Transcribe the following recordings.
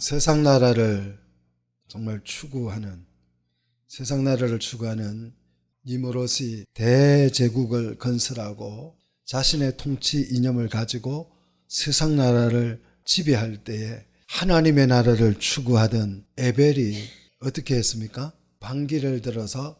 세상 나라를 정말 추구하는, 세상 나라를 추구하는 니무롯이 대제국을 건설하고 자신의 통치 이념을 가지고 세상 나라를 지배할 때에 하나님의 나라를 추구하던 에벨이 어떻게 했습니까? 반기를 들어서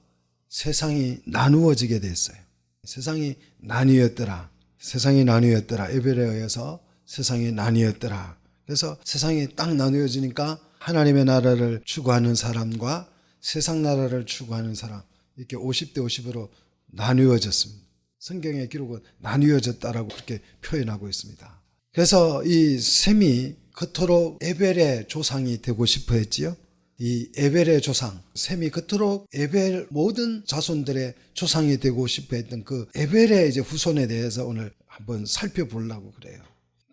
세상이 나누어지게 됐어요. 세상이 나뉘었더라. 세상이 나뉘었더라. 에벨에 의해서 세상이 나뉘었더라. 그래서 세상이 딱 나누어지니까 하나님의 나라를 추구하는 사람과 세상 나라를 추구하는 사람, 이렇게 50대 50으로 나뉘어졌습니다. 성경의 기록은 나뉘어졌다라고 그렇게 표현하고 있습니다. 그래서 이 셈이 그토록 에벨의 조상이 되고 싶어 했지요. 이 에벨의 조상, 셈이 그토록 에벨 모든 자손들의 조상이 되고 싶어 했던 그 에벨의 이제 후손에 대해서 오늘 한번 살펴보려고 그래요.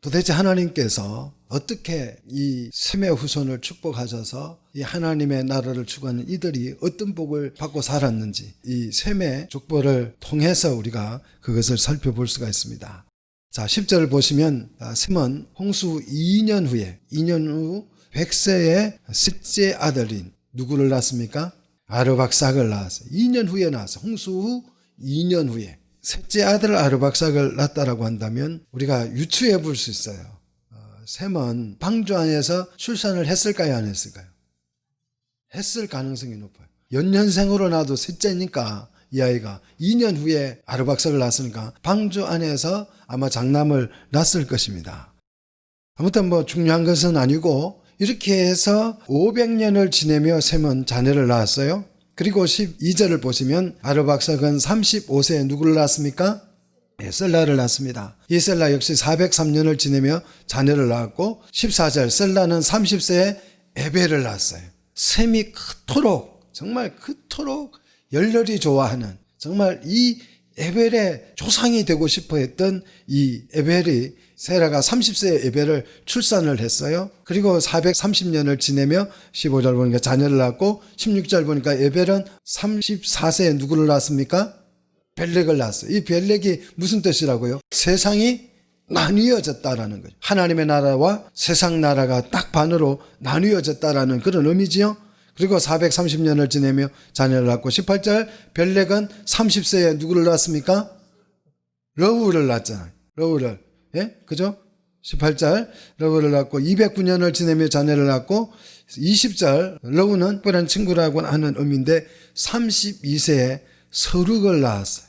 도대체 하나님께서 어떻게 이 셈의 후손을 축복하셔서 이 하나님의 나라를 추구하는 이들이 어떤 복을 받고 살았는지, 이 셈의 족보를 통해서 우리가 그것을 살펴볼 수가 있습니다. 자, 10절을 보시면 셈은 홍수 2년 후 100세의 셋째 아들인 누구를 낳았습니까? 아르박삭을 낳았어요. 2년 후에 낳았어요. 홍수 후 2년 후에. 셋째 아들 아르박삭을 낳았다라고 한다면 우리가 유추해 볼 수 있어요. 셈은 방주 안에서 출산을 했을까요? 안 했을까요? 했을 가능성이 높아요. 연년생으로 낳아도 셋째니까 이 아이가 2년 후에 아르박삭을 낳았으니까 방주 안에서 아마 장남을 낳았을 것입니다. 아무튼 뭐 중요한 것은 아니고 이렇게 해서 500년을 지내며 셈은 자녀를 낳았어요. 그리고 12절을 보시면 아르박삭은 35세에 누구를 낳았습니까? 셀라를 낳았습니다. 이 셀라 역시 403년을 지내며 자녀를 낳았고 14절 셀라는 30세에 에벨을 낳았어요. 셈이 정말 그토록 열렬히 좋아하는, 정말 이 에벨의 조상이 되고 싶어 했던 이 에벨이, 세라가 30세에 에벨을 출산을 했어요. 그리고 430년을 지내며 15절 보니까 자녀를 낳았고 16절 보니까 에벨은 34세에 누구를 낳았습니까? 벨렉을 낳았어요. 이 벨렉이 무슨 뜻이라고요? 세상이 나뉘어졌다라는 거죠. 하나님의 나라와 세상 나라가 딱 반으로 나뉘어졌다라는 그런 의미지요. 그리고 430년을 지내며 자녀를 낳고 18절 벨렉은 30세에 누구를 낳았습니까? 러우를 낳았잖아요. 러우를. 예? 그죠? 18절 러우를 낳고 209년을 지내며 자녀를 낳고 20절 러우는 특별한 친구라고 하는 의미인데 32세에 서룩을 낳았어요.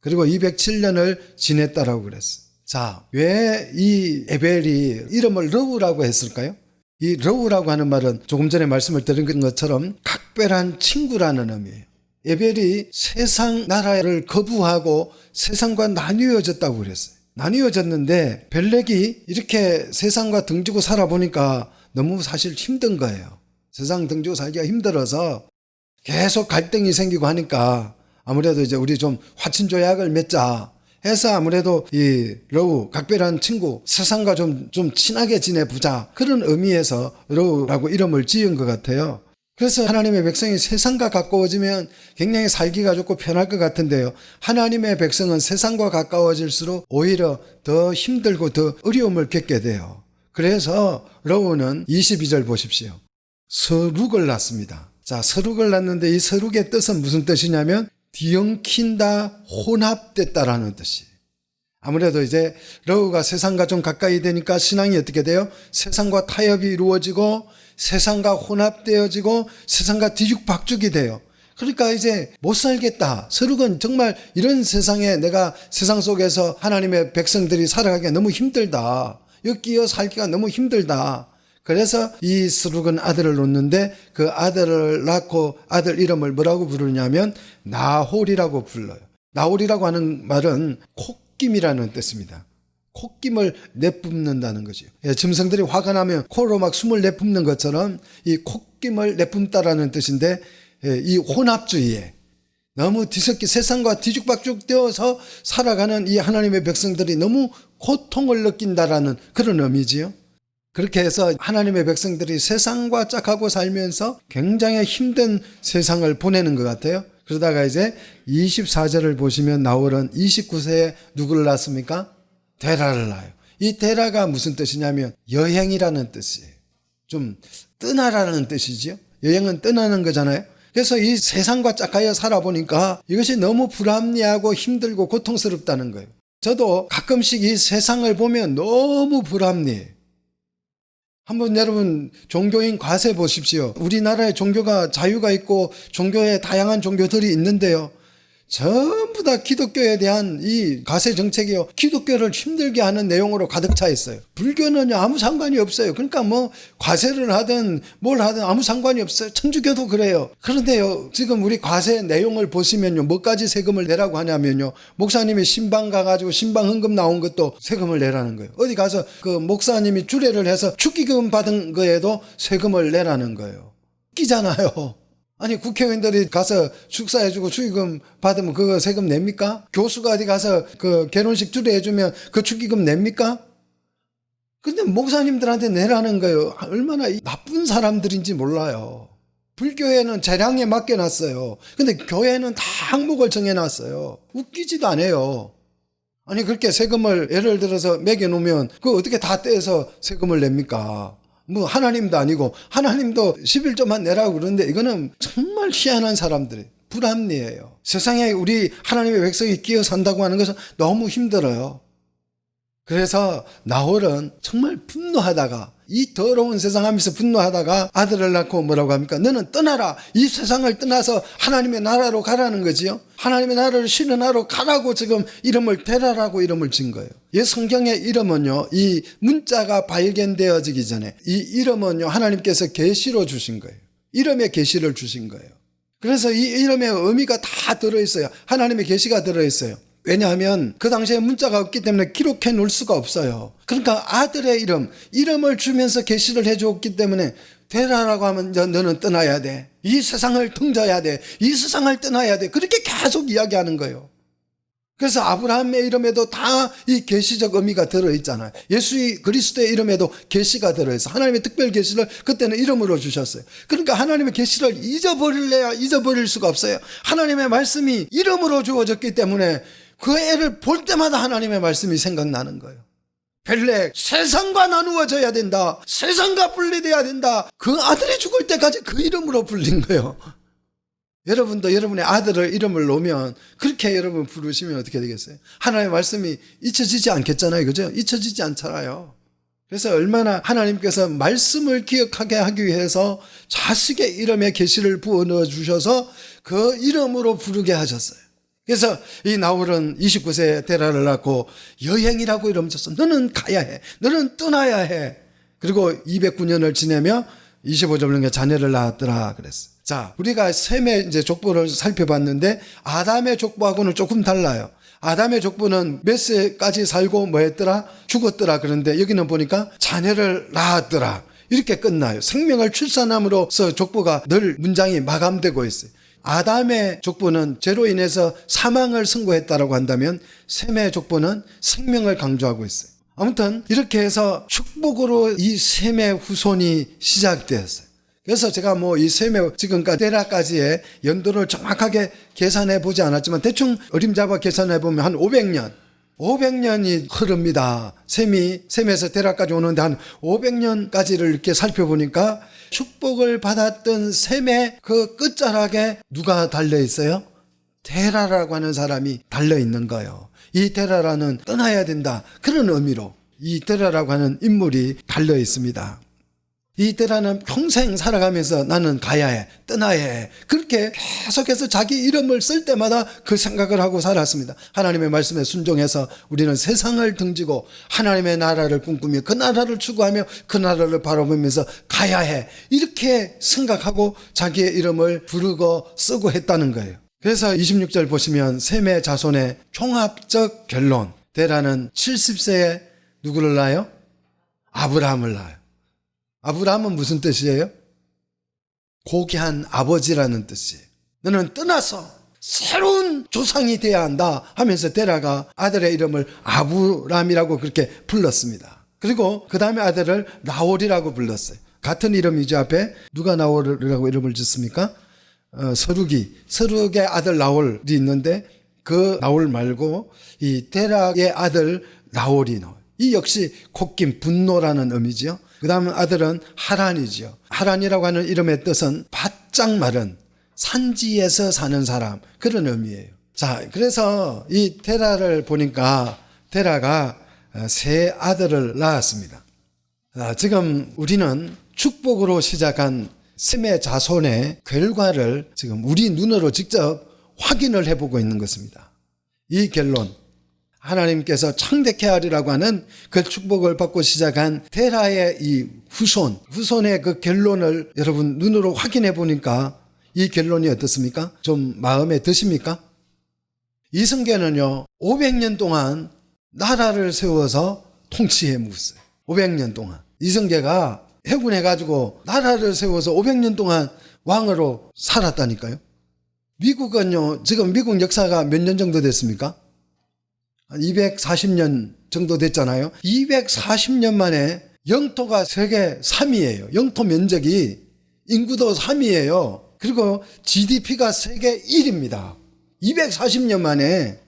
그리고 207년을 지냈다라고 그랬어요. 자, 왜 이 에벨이 이름을 러우라고 했을까요? 이 러우라고 하는 말은 조금 전에 말씀을 드린 것처럼 각별한 친구라는 의미예요. 에벨이 세상 나라를 거부하고 세상과 나뉘어졌다고 그랬어요. 나뉘어졌는데 벨렉이 이렇게 세상과 등지고 살아보니까 너무 사실 힘든 거예요. 세상 등지고 살기가 힘들어서 계속 갈등이 생기고 하니까 아무래도 이제 우리 좀 화친조약을 맺자 해서 아무래도 이 러우, 각별한 친구, 세상과 좀 친하게 지내보자, 그런 의미에서 러우라고 이름을 지은 것 같아요. 그래서 하나님의 백성이 세상과 가까워지면 굉장히 살기가 좋고 편할 것 같은데요, 하나님의 백성은 세상과 가까워질수록 오히려 더 힘들고 더 어려움을 겪게 돼요. 그래서 러우는 22절 보십시오. 서룩을 낳습니다. 자, 서룩을 낳는데 이 서룩의 뜻은 무슨 뜻이냐면 뒤엉킨다, 혼합됐다라는 뜻이에요. 아무래도 이제 러우가 세상과 좀 가까이 되니까 신앙이 어떻게 돼요? 세상과 타협이 이루어지고 세상과 혼합되어지고 세상과 뒤죽박죽이 돼요. 그러니까 이제 못 살겠다. 서룩은 정말 이런 세상에, 내가 세상 속에서 하나님의 백성들이 살아가기가 너무 힘들다. 엮여 살기가 너무 힘들다. 그래서 이 서룩은 아들을 놓는데 그 아들을 낳고 아들 이름을 뭐라고 부르냐면 나홀이라고 불러요. 나홀이라고 하는 말은 콧김이라는 뜻입니다. 콧김을 내뿜는다는 거죠. 짐승들이 화가 나면 코로 막 숨을 내뿜는 것처럼 이 콧김을 내뿜다라는 뜻인데, 이 혼합주의에 너무 세상과 뒤죽박죽 되어서 살아가는 이 하나님의 백성들이 너무 고통을 느낀다라는 그런 의미지요. 그렇게 해서 하나님의 백성들이 세상과 짝하고 살면서 굉장히 힘든 세상을 보내는 것 같아요. 그러다가 이제 24절을 보시면 나홀은 29세에 누구를 낳습니까? 데라를 낳아요. 이 데라가 무슨 뜻이냐면 여행이라는 뜻이에요. 좀 떠나라는 뜻이지요. 여행은 떠나는 거잖아요. 그래서 이 세상과 짝하여 살아보니까 이것이 너무 불합리하고 힘들고 고통스럽다는 거예요. 저도 가끔씩 이 세상을 보면 너무 불합리해요. 한번 여러분 종교인 과세 보십시오. 우리나라에 종교가 자유가 있고 종교에 다양한 종교들이 있는데요. 전부 다 기독교에 대한 이 과세 정책이요, 기독교를 힘들게 하는 내용으로 가득 차 있어요. 불교는 아무 상관이 없어요. 그러니까 뭐 과세를 하든 뭘 하든 아무 상관이 없어요. 천주교도 그래요. 그런데요, 지금 우리 과세 내용을 보시면요, 뭐까지 세금을 내라고 하냐면요, 목사님이 신방 가가지고 신방 헌금 나온 것도 세금을 내라는 거예요. 어디 가서 그 목사님이 주례를 해서 축기금 받은 거에도 세금을 내라는 거예요. 웃기잖아요. 아니, 국회의원들이 가서 축사해주고 축의금 받으면 그거 세금 냅니까? 교수가 어디 가서 그 결혼식 주례해주면 그 축의금 냅니까? 근데 목사님들한테 내라는 거예요. 얼마나 나쁜 사람들인지 몰라요. 불교에는 재량에 맡겨놨어요. 근데 교회는 다 항목을 정해놨어요. 웃기지도 않아요. 아니, 그렇게 세금을 예를 들어서 매겨놓으면 그거 어떻게 다 떼서 세금을 냅니까? 뭐 하나님도 아니고, 하나님도 11조만 내라고 그러는데 이거는 정말 희한한 사람들이에요. 불합리해요. 세상에 우리 하나님의 백성이 끼어 산다고 하는 것은 너무 힘들어요. 그래서 나홀은 정말 분노하다가, 이 더러운 세상 하면서 분노하다가 아들을 낳고 뭐라고 합니까? 너는 떠나라. 이 세상을 떠나서 하나님의 나라로 가라는 거지요. 하나님의 나라를 실현하러 가라고 지금 이름을 데라라고 이름을 진 거예요. 이 성경의 이름은요, 이 문자가 발견되어지기 전에 이 이름은요, 하나님께서 계시로 주신 거예요. 이름의 계시를 주신 거예요. 그래서 이 이름의 의미가 다 들어있어요. 하나님의 계시가 들어있어요. 왜냐하면 그 당시에 문자가 없기 때문에 기록해 놓을 수가 없어요. 그러니까 아들의 이름을 주면서 계시를 해주었기 때문에 데라라고 하면 너는 떠나야 돼. 이 세상을 등져야 돼. 이 세상을 떠나야 돼. 그렇게 계속 이야기하는 거예요. 그래서 아브라함의 이름에도 다 이 계시적 의미가 들어있잖아요. 예수 그리스도의 이름에도 계시가 들어있어요. 하나님의 특별 계시를 그때는 이름으로 주셨어요. 그러니까 하나님의 계시를 잊어버릴래야 잊어버릴 수가 없어요. 하나님의 말씀이 이름으로 주어졌기 때문에 그 애를 볼 때마다 하나님의 말씀이 생각나는 거예요. 벨렉, 세상과 나누어져야 된다. 세상과 분리돼야 된다. 그 아들이 죽을 때까지 그 이름으로 불린 거예요. 여러분도 여러분의 아들을 이름을 놓으면 그렇게 여러분 부르시면 어떻게 되겠어요? 하나님의 말씀이 잊혀지지 않겠잖아요. 그죠? 잊혀지지 않잖아요. 그래서 얼마나 하나님께서 말씀을 기억하게 하기 위해서 자식의 이름에 계시를 부어 넣어 주셔서 그 이름으로 부르게 하셨어요. 그래서 이 나홀은 29세에 데라를 낳고 여행이라고 이름 줬어. 너는 가야 해. 너는 떠나야 해. 그리고 209년을 지내며 25절 자녀를 낳았더라 그랬어요. 자, 우리가 셈의 이제 족보를 살펴봤는데 아담의 족보하고는 조금 달라요. 아담의 족보는 몇 세까지 살고 뭐 했더라? 죽었더라. 그런데 여기는 보니까 자녀를 낳았더라. 이렇게 끝나요. 생명을 출산함으로써 족보가 늘 문장이 마감되고 있어요. 아담의 족보는 죄로 인해서 사망을 선고했다라고 한다면 셈의 족보는 생명을 강조하고 있어요. 아무튼 이렇게 해서 축복으로 이 셈의 후손이 시작되었어요. 그래서 제가 뭐 이 셈의 지금까지 데라까지의 연도를 정확하게 계산해 보지 않았지만 대충 어림잡아 계산해 보면 한 500년이 흐릅니다. 셈에서 데라까지 오는데 한 500년까지를 이렇게 살펴보니까 축복을 받았던 셈의 그 끝자락에 누가 달려 있어요? 데라라고 하는 사람이 달려 있는 거예요. 이 데라라는 떠나야 된다. 그런 의미로 이 데라라고 하는 인물이 달려 있습니다. 이 데라는 평생 살아가면서 나는 가야 해, 떠나야 해. 그렇게 계속해서 자기 이름을 쓸 때마다 그 생각을 하고 살았습니다. 하나님의 말씀에 순종해서 우리는 세상을 등지고 하나님의 나라를 꿈꾸며 그 나라를 추구하며 그 나라를 바라보면서 가야 해. 이렇게 생각하고 자기의 이름을 부르고 쓰고 했다는 거예요. 그래서 26절 보시면 셈의 자손의 종합적 결론. 데라는 70세에 누구를 낳아요? 아브라함을 낳아요. 아브라함은 무슨 뜻이에요? 고귀한 아버지라는 뜻이에요. 너는 떠나서 새로운 조상이 돼야 한다 하면서 데라가 아들의 이름을 아브람이라고 그렇게 불렀습니다. 그리고 그 다음에 아들을 나홀이라고 불렀어요. 같은 이름이죠. 앞에 누가 나홀이라고 이름을 짓습니까? 서룩의 아들 나홀이 있는데 그 나홀 말고 이 데라의 아들 나홀이 나와요. 이 역시 콧김 분노라는 의미죠. 그 다음 아들은 하란이죠. 하란이라고 하는 이름의 뜻은 바짝 마른 산지에서 사는 사람, 그런 의미예요. 자, 그래서 이 테라를 보니까 테라가 세 아들을 낳았습니다. 지금 우리는 축복으로 시작한 셈의 자손의 결과를 지금 우리 눈으로 직접 확인을 해보고 있는 것입니다. 이 결론, 하나님께서 창대케 하리라고 하는 그 축복을 받고 시작한 테라의 이 후손의 그 결론을 여러분 눈으로 확인해 보니까 이 결론이 어떻습니까? 좀 마음에 드십니까? 이성계는요 500년 동안 나라를 세워서 통치해 묵었어요. 500년 동안 이성계가 해군해가지고 나라를 세워서 500년 동안 왕으로 살았다니까요. 미국은요 지금 미국 역사가 몇 년 정도 됐습니까? 한 240년 정도 됐잖아요. 240년 만에 영토가 세계 3위예요. 영토 면적이 인구도 3위예요. 그리고 GDP가 세계 1위입니다. 240년 만에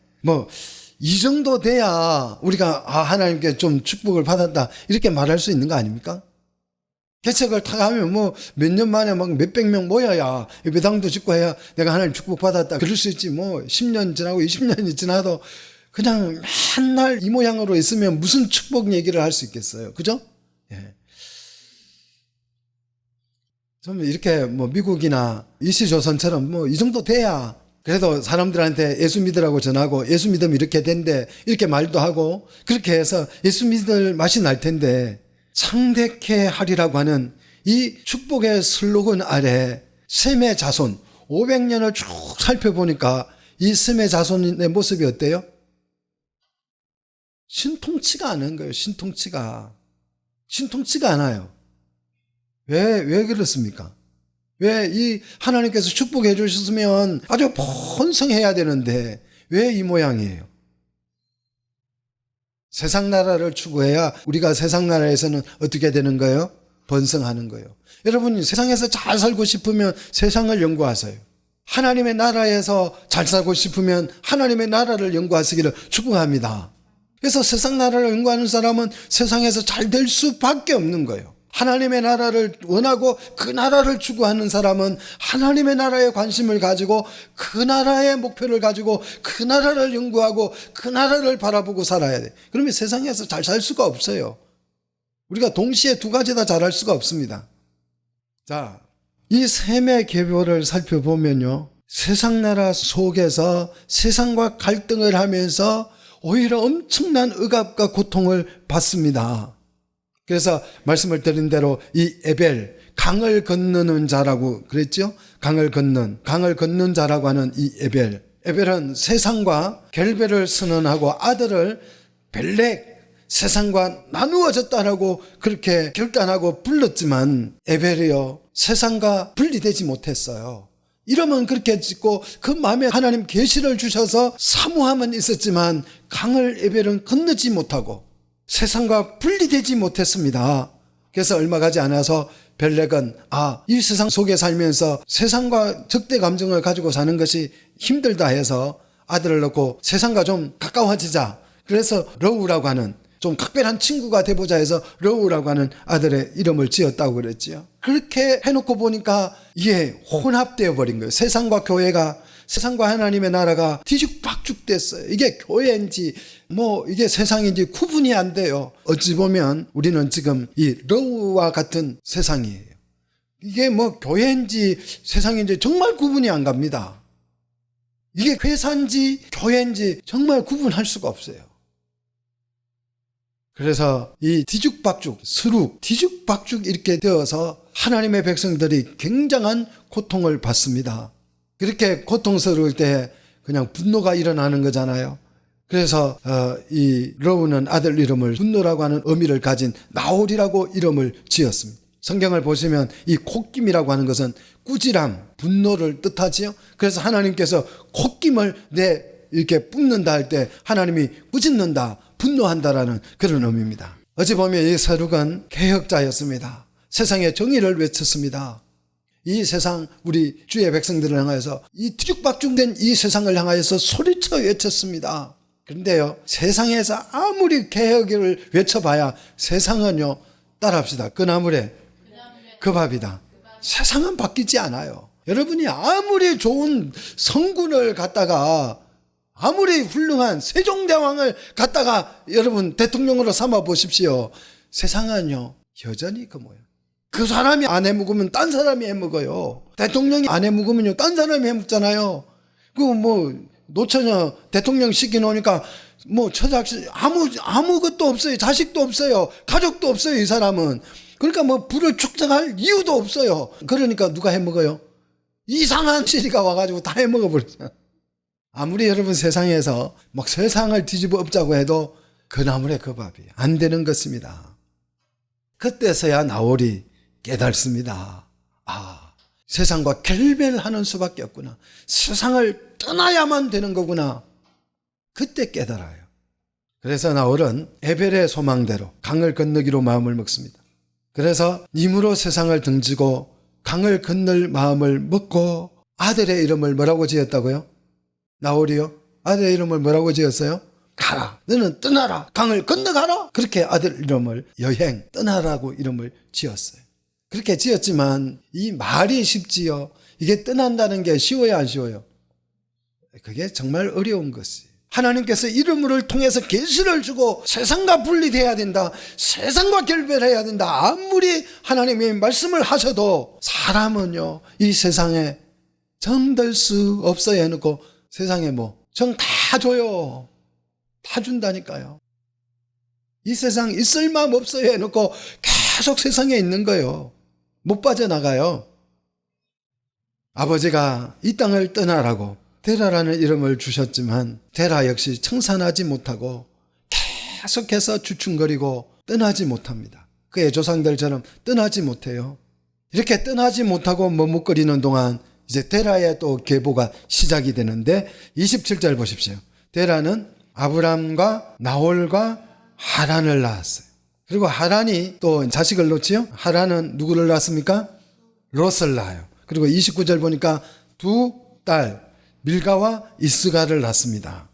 이 정도 돼야 우리가 하나님께 좀 축복을 받았다 이렇게 말할 수 있는 거 아닙니까? 개척을 타가면 몇 년 만에 몇백 명 모여야 예배당도 짓고 해야 내가 하나님 축복 받았다 그럴 수 있지. 10년 지나고 20년이 지나도 그냥 맨날 이 모양으로 있으면 무슨 축복 얘기를 할 수 있겠어요. 그죠? 예. 좀 이렇게 미국이나 이시조선처럼 이 정도 돼야 그래도 사람들한테 예수 믿으라고 전하고 예수 믿으면 이렇게 된대 이렇게 말도 하고 그렇게 해서 예수 믿을 맛이 날 텐데 창대케 하리라고 하는 이 축복의 슬로건 아래 셈의 자손 500년을 쭉 살펴보니까 이 셈의 자손의 모습이 어때요? 신통치가 않은 거예요. 신통치가 않아요. 왜 그렇습니까? 왜 이 하나님께서 축복해 주셨으면 아주 번성해야 되는데 왜 이 모양이에요? 세상 나라를 추구해야 우리가 세상 나라에서는 어떻게 되는 거예요? 번성하는 거예요. 여러분이 세상에서 잘 살고 싶으면 세상을 연구하세요. 하나님의 나라에서 잘 살고 싶으면 하나님의 나라를 연구하시기를 축복합니다. 그래서 세상 나라를 연구하는 사람은 세상에서 잘 될 수밖에 없는 거예요. 하나님의 나라를 원하고 그 나라를 추구하는 사람은 하나님의 나라에 관심을 가지고 그 나라의 목표를 가지고 그 나라를 연구하고 그 나라를 바라보고 살아야 돼. 그러면 세상에서 잘 살 수가 없어요. 우리가 동시에 두 가지 다 잘할 수가 없습니다. 자, 이 셈의 계보를 살펴보면요. 세상 나라 속에서 세상과 갈등을 하면서 오히려 엄청난 억압과 고통을 받습니다. 그래서 말씀을 드린 대로 이 에벨, 강을 건너는 자라고 그랬죠? 강을 건넌 자라고 하는 이 에벨은 세상과 결별을 선언하고 아들을 벨렉, 세상과 나누어졌다라고 그렇게 결단하고 불렀지만 에벨이요 세상과 분리되지 못했어요. 이러면 그렇게 짓고 그 마음에 하나님 계시를 주셔서 사모함은 있었지만 강을 에벨은 건너지 못하고 세상과 분리되지 못했습니다. 그래서 얼마 가지 않아서 벨렉은 이 세상 속에 살면서 세상과 적대 감정을 가지고 사는 것이 힘들다 해서 아들을 낳고 세상과 좀 가까워지자. 그래서 러우라고 하는 좀 각별한 친구가 돼보자 해서 러우라고 하는 아들의 이름을 지었다고 그랬지요. 그렇게 해놓고 보니까 이게 혼합되어 버린 거예요. 세상과 교회가, 세상과 하나님의 나라가 뒤죽박죽 됐어요. 이게 교회인지 이게 세상인지 구분이 안 돼요. 어찌 보면 우리는 지금 이 러우와 같은 세상이에요. 이게 교회인지 세상인지 정말 구분이 안 갑니다. 이게 회사인지 교회인지 정말 구분할 수가 없어요. 그래서 이 뒤죽박죽, 뒤죽박죽 이렇게 되어서 하나님의 백성들이 굉장한 고통을 받습니다. 그렇게 고통스러울 때 그냥 분노가 일어나는 거잖아요. 그래서 이 러우는 아들 이름을 분노라고 하는 의미를 가진 나홀이라고 이름을 지었습니다. 성경을 보시면 이 콧김이라고 하는 것은 꾸지람, 분노를 뜻하지요. 그래서 하나님께서 콧김을 이렇게 뿜는다 할 때 하나님이 꾸짖는다, 분노한다라는 그런 의미입니다. 어찌 보면 이 서룩은 개혁자였습니다. 세상의 정의를 외쳤습니다. 이 세상 우리 주의 백성들을 향해서 이 뒤죽박죽된 이 세상을 향하여서 소리쳐 외쳤습니다. 그런데요 세상에서 아무리 개혁을 외쳐봐야 세상은요 따라합시다. 그 나물에 그 밥이다. 세상은 바뀌지 않아요. 여러분이 아무리 좋은 성군을 갖다가 아무리 훌륭한 세종대왕을 갖다가 여러분 대통령으로 삼아 보십시오. 세상은요 여전히 그 모양. 그 사람이 안 해먹으면 딴 사람이 해먹어요. 대통령이 안 해먹으면요 딴 사람이 해먹잖아요. 그 뭐 노처녀 대통령 시켜놓으니까 뭐 처자식 아무것도 없어요. 자식도 없어요. 가족도 없어요. 이 사람은. 그러니까 뭐 부를 축적할 이유도 없어요. 그러니까 누가 해먹어요? 이상한 시리가 와가지고 다 해먹어버렸어요. 아무리 여러분 세상에서 막 세상을 뒤집어 엎자고 해도 그 나물에 그 밥이 안 되는 것입니다. 그때서야 나홀이 깨닫습니다. 아, 세상과 결별하는 수밖에 없구나. 세상을 떠나야만 되는 거구나. 그때 깨달아요. 그래서 나홀은 에벨의 소망대로 강을 건너기로 마음을 먹습니다. 그래서 님으로 세상을 등지고 강을 건널 마음을 먹고 아들의 이름을 뭐라고 지었다고요? 나홀이요? 아들의 이름을 뭐라고 지었어요? 가라. 너는 떠나라. 강을 건너가라. 그렇게 아들 이름을 여행 떠나라고 이름을 지었어요. 그렇게 지었지만 이 말이 쉽지요. 이게 떠난다는 게 쉬워요, 안 쉬워요? 그게 정말 어려운 것이. 하나님께서 이름을 통해서 계시를 주고 세상과 분리돼야 된다. 세상과 결별해야 된다. 아무리 하나님이 말씀을 하셔도 사람은요 이 세상에 정들 수 없어야 해놓고 세상에 뭐 정 다 줘요. 다 준다니까요. 이 세상 있을 마음 없어야 해놓고 계속 세상에 있는 거예요. 못 빠져나가요. 아버지가 이 땅을 떠나라고 데라라는 이름을 주셨지만 데라 역시 청산하지 못하고 계속해서 주춤거리고 떠나지 못합니다. 그의 조상들처럼 떠나지 못해요. 이렇게 떠나지 못하고 머뭇거리는 동안 이제 데라의 또 계보가 시작이 되는데 27절 보십시오. 데라는 아브람과 나홀과 하란을 낳았어요. 그리고 하란이 또 자식을 놓지요. 하란은 누구를 낳습니까? 롯을 낳아요. 그리고 29절 보니까 두 딸 밀가와 이스가를 낳습니다.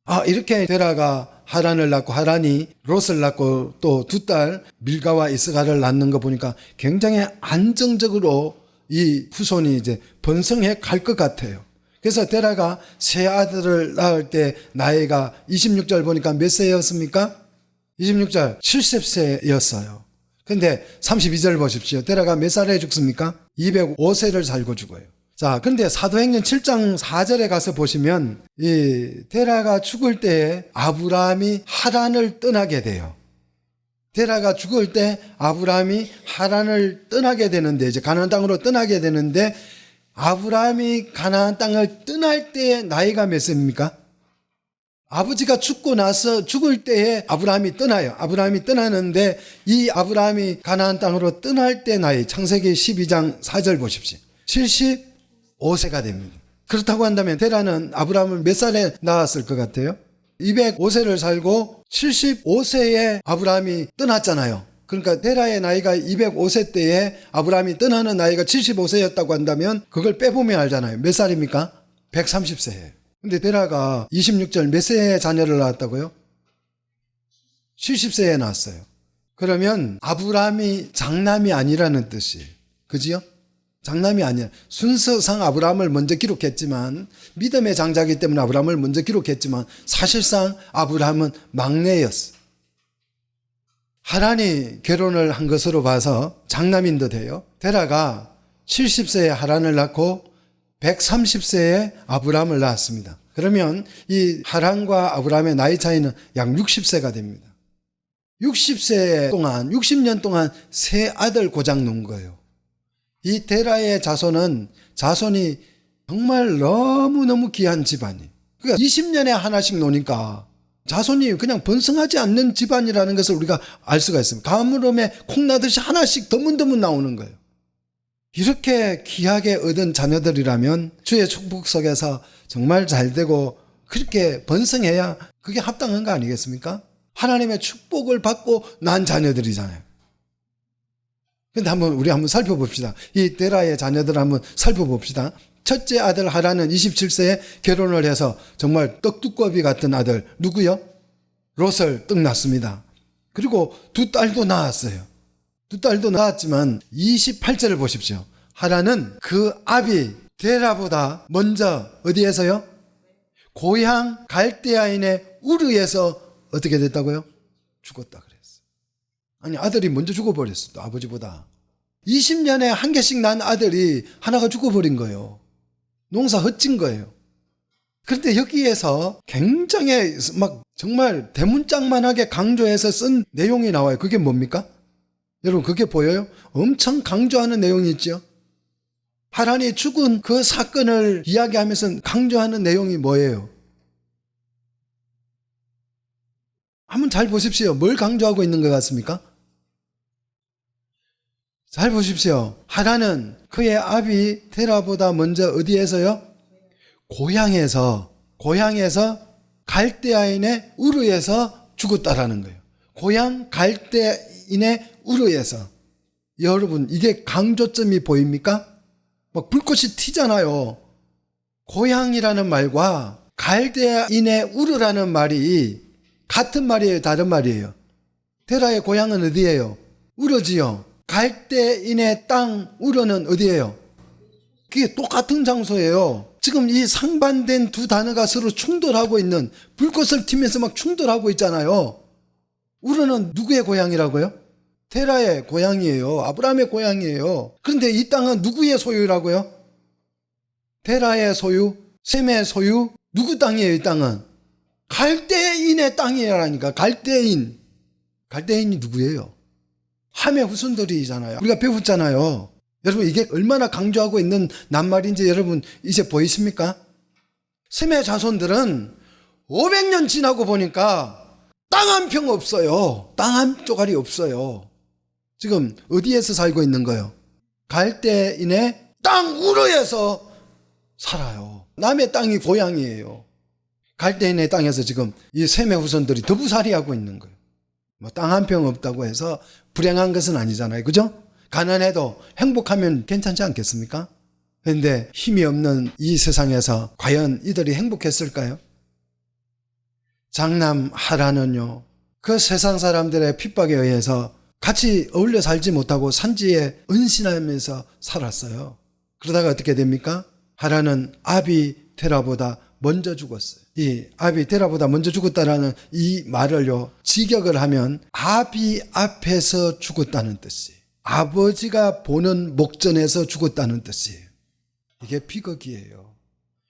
아, 이렇게 데라가 하란을 낳고 하란이 롯을 낳고 또 두 딸 밀가와 이스가를 낳는 거 보니까 굉장히 안정적으로 이 후손이 이제 번성해 갈 것 같아요. 그래서 데라가 세 아들을 낳을 때 나이가 26절 보니까 몇 세였습니까? 26절 70세였어요. 근데 32절 보십시오. 데라가 몇 살에 죽습니까? 205세를 살고 죽어요. 자, 그런데 사도행전 7장 4절에 가서 보시면 이 데라가 죽을 때에 아브라함이 하란을 떠나게 돼요. 데라가 죽을 때 아브라함이 하란을 떠나게 되는데 이제 가나안 땅으로 떠나게 되는데 아브라함이 가나안 땅을 떠날 때의 나이가 몇 세입니까? 아버지가 죽고 나서 죽을 때에 아브라함이 떠나요. 아브라함이 떠나는데 이 아브라함이 가나안 땅으로 떠날 때 나이 창세기 12장 4절 보십시오. 75세가 됩니다. 그렇다고 한다면 데라는 아브라함을 몇 살에 낳았을 것 같아요? 205세를 살고 75세에 아브라함이 떠났잖아요. 그러니까 데라의 나이가 205세 때에 아브라함이 떠나는 나이가 75세였다고 한다면 그걸 빼보면 알잖아요. 몇 살입니까? 130세예요. 근데 데라가 26절 몇 세에 자녀를 낳았다고요? 70세에 낳았어요. 그러면 아브라함이 장남이 아니라는 뜻이에요. 그지요? 장남이 아니야. 순서상 아브라함을 먼저 기록했지만 믿음의 장자이기 때문에 아브라함을 먼저 기록했지만 사실상 아브라함은 막내였어. 하란이 결혼을 한 것으로 봐서 장남인 듯해요. 데라가 70세에 하란을 낳고 130세에 아브라함을 낳았습니다. 그러면 이 하란과 아브라함의 나이 차이는 약 60세가 됩니다. 60세 동안 60년 동안 세 아들 고장 놓은 거예요. 이 데라의 자손이 정말 너무너무 귀한 집안이. 그러니까 20년에 하나씩 노니까 자손이 그냥 번성하지 않는 집안이라는 것을 우리가 알 수가 있습니다. 가물음에 콩나듯이 하나씩 드문드문 나오는 거예요. 이렇게 귀하게 얻은 자녀들이라면 주의 축복 속에서 정말 잘되고 그렇게 번성해야 그게 합당한 거 아니겠습니까? 하나님의 축복을 받고 난 자녀들이잖아요. 근데 우리 한번 살펴봅시다. 이 데라의 자녀들 한번 살펴봅시다. 첫째 아들 하란은 27세에 결혼을 해서 정말 떡두꺼비 같은 아들, 누구요? 롯을 떡 낳습니다. 그리고 두 딸도 낳았어요. 두 딸도 낳았지만 28절을 보십시오. 하란은 그 아비 데라보다 먼저 어디에서요? 고향 갈대아인의 우르에서 어떻게 됐다고요? 죽었다 그랬어. 아니, 아들이 먼저 죽어버렸어. 또 아버지보다. 20년에 한 개씩 난 아들이 하나가 죽어버린 거예요. 농사 헛진 거예요. 그런데 여기에서 굉장히 막 정말 대문짝만하게 강조해서 쓴 내용이 나와요. 그게 뭡니까? 여러분, 그게 보여요? 엄청 강조하는 내용이 있죠. 하란이 죽은 그 사건을 이야기하면서 강조하는 내용이 뭐예요? 한번 잘 보십시오. 뭘 강조하고 있는 것 같습니까? 잘 보십시오. 하란은 그의 아비 테라보다 먼저 어디에서요? 고향에서 갈대아인의 우르에서 죽었다라는 거예요. 고향 갈대인의 우르에서. 여러분, 이게 강조점이 보입니까? 막 불꽃이 튀잖아요. 고향이라는 말과 갈대인의 우르라는 말이 같은 말이에요, 다른 말이에요? 테라의 고향은 어디예요? 우르지요. 갈대인의 땅 우르는 어디예요? 그게 똑같은 장소예요. 지금 이 상반된 두 단어가 서로 충돌하고 있는, 불꽃을 튀면서 막 충돌하고 있잖아요. 우르는 누구의 고향이라고요? 테라의 고향이에요. 아브라함의 고향이에요. 그런데 이 땅은 누구의 소유라고요? 테라의 소유, 셈의 소유, 누구 땅이에요? 이 땅은 갈대인의 땅이라니까. 갈대인이 누구예요? 함의 후손들이잖아요. 우리가 배웠잖아요. 여러분, 이게 얼마나 강조하고 있는 낱말인지 여러분 이제 보이십니까? 셈의 자손들은 500년 지나고 보니까 땅 한 평 없어요. 땅 한 쪼가리 없어요. 지금 어디에서 살고 있는 거예요? 갈대인의 땅 우르에서 살아요. 남의 땅이 고향이에요. 갈대인의 땅에서 지금 이 셈의 후손들이 더부살이하고 있는 거예요. 뭐 땅 한 평 없다고 해서 불행한 것은 아니잖아요. 그죠? 가난해도 행복하면 괜찮지 않겠습니까? 그런데 힘이 없는 이 세상에서 과연 이들이 행복했을까요? 장남 하란은요, 그 세상 사람들의 핍박에 의해서 같이 어울려 살지 못하고 산지에 은신하면서 살았어요. 그러다가 어떻게 됩니까? 하란은 아비 테라보다 먼저 죽었어요. 이 아비 테라보다 먼저 죽었다라는 이 말을요, 직역을 하면 아비 앞에서 죽었다는 뜻이에요. 아버지가 보는 목전에서 죽었다는 뜻이에요. 이게 비극이에요.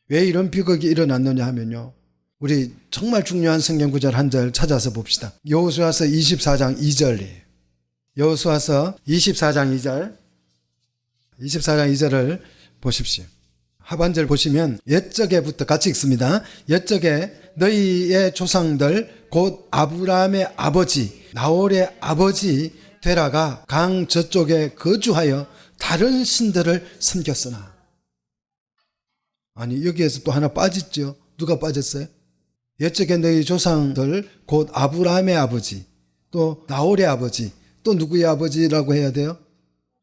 왜 이런 비극이 일어났느냐 하면요, 우리 정말 중요한 성경 구절 한 절 찾아서 봅시다. 여호수아서 24장 2절이에요. 여호수아서 24장 2절을 보십시오. 하반절 보시면 옛적에부터 같이 읽습니다. 옛적에 너희의 조상들 곧 아브라함의 아버지 나홀의 아버지 데라가 강 저쪽에 거주하여 다른 신들을 섬겼으나. 아니, 여기에서 또 하나 빠졌죠. 누가 빠졌어요? 옛적에 너희 조상들 곧 아브라함의 아버지, 또 나홀의 아버지, 또 누구의 아버지라고 해야 돼요?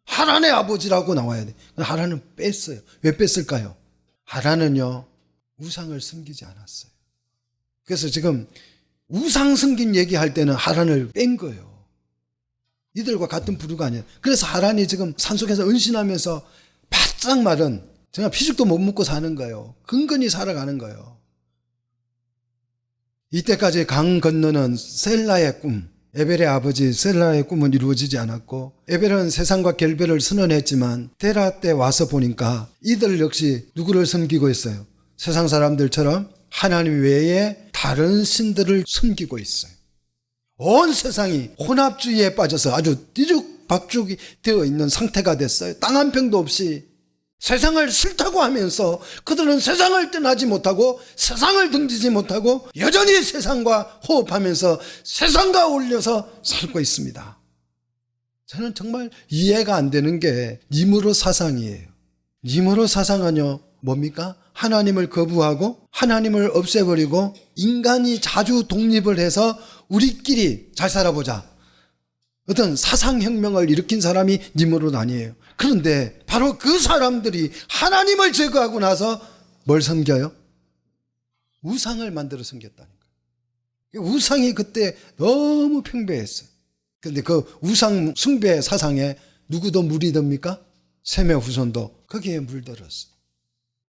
하란의 아버지라고 나와야 돼. 하란은 뺐어요. 왜 뺐을까요? 하란은요, 우상을 섬기지 않았어요. 그래서 지금 우상 섬긴 얘기할 때는 하란을 뺀 거예요. 이들과 같은 부류가 아니에요. 그래서 하란이 지금 산속에서 은신하면서 바짝 마른, 정말 피죽도 못 먹고 사는 거예요. 근근히 살아가는 거예요. 이때까지 강 건너는 셀라의 꿈, 에벨의 아버지 셀라의 꿈은 이루어지지 않았고, 에벨은 세상과 결별을 선언했지만 데라 때 와서 보니까 이들 역시 누구를 섬기고 있어요? 세상 사람들처럼 하나님 외에 다른 신들을 섬기고 있어요. 온 세상이 혼합주의에 빠져서 아주 뒤죽박죽이 되어 있는 상태가 됐어요. 땅 한 평도 없이 세상을 싫다고 하면서 그들은 세상을 떠나지 못하고 세상을 등지지 못하고 여전히 세상과 호흡하면서 세상과 어울려서 살고 있습니다. 저는 정말 이해가 안 되는 게 니므롯 사상이에요. 니므롯 사상은요, 뭡니까? 하나님을 거부하고 하나님을 없애버리고 인간이 자주 독립을 해서 우리끼리 잘 살아보자, 어떤 사상혁명을 일으킨 사람이 니므롯 아니에요. 그런데 바로 그 사람들이 하나님을 제거하고 나서 뭘 섬겨요? 우상을 만들어 섬겼다는 거예요. 우상이 그때 너무 팽배했어요. 근데 그 우상 숭배 사상에 누구도 물이 듭니까? 셈의 후손도 거기에 물들었어.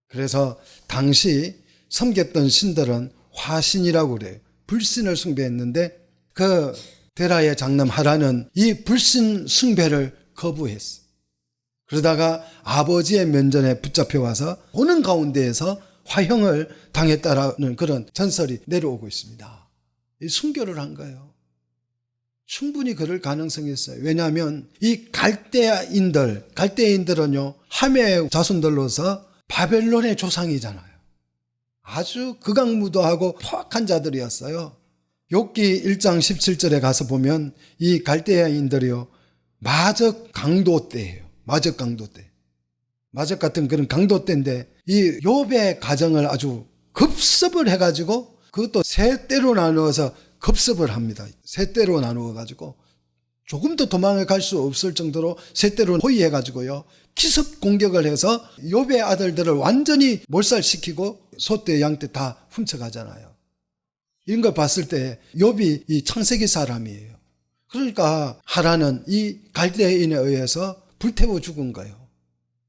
그래서 당시 섬겼던 신들은 화신이라고 그래요. 불신을 숭배했는데 그 데라의 장남 하란은 이 불신 숭배를 거부했어. 그러다가 아버지의 면전에 붙잡혀 와서 오는 가운데에서 화형을 당했다라는 그런 전설이 내려오고 있습니다. 이 순교를 한 거예요. 충분히 그럴 가능성이 있어요. 왜냐하면 이 갈대인들은요 함의 자손들로서 바벨론의 조상이잖아요. 아주 극악무도하고 포악한 자들이었어요. 욥기 1장 17절에 가서 보면 이 갈대아인들이요 마적 강도 때예요. 마적 강도 때. 마적 같은 그런 강도 때인데 이 욥의 가정을 아주 급습을 해가지고 그것도 세 때로 나누어서 급습을 합니다. 세 때로 나누어 가지고 조금도 도망을 갈 수 없을 정도로 세 때로 호위해가지고요 기습 공격을 해서 욥의 아들들을 완전히 몰살시키고 소떼 양떼 다 훔쳐가잖아요. 이런 걸 봤을 때 욥이 이 창세기 사람이에요. 그러니까 하란은 이 갈대인에 의해서 불태워 죽은 거예요.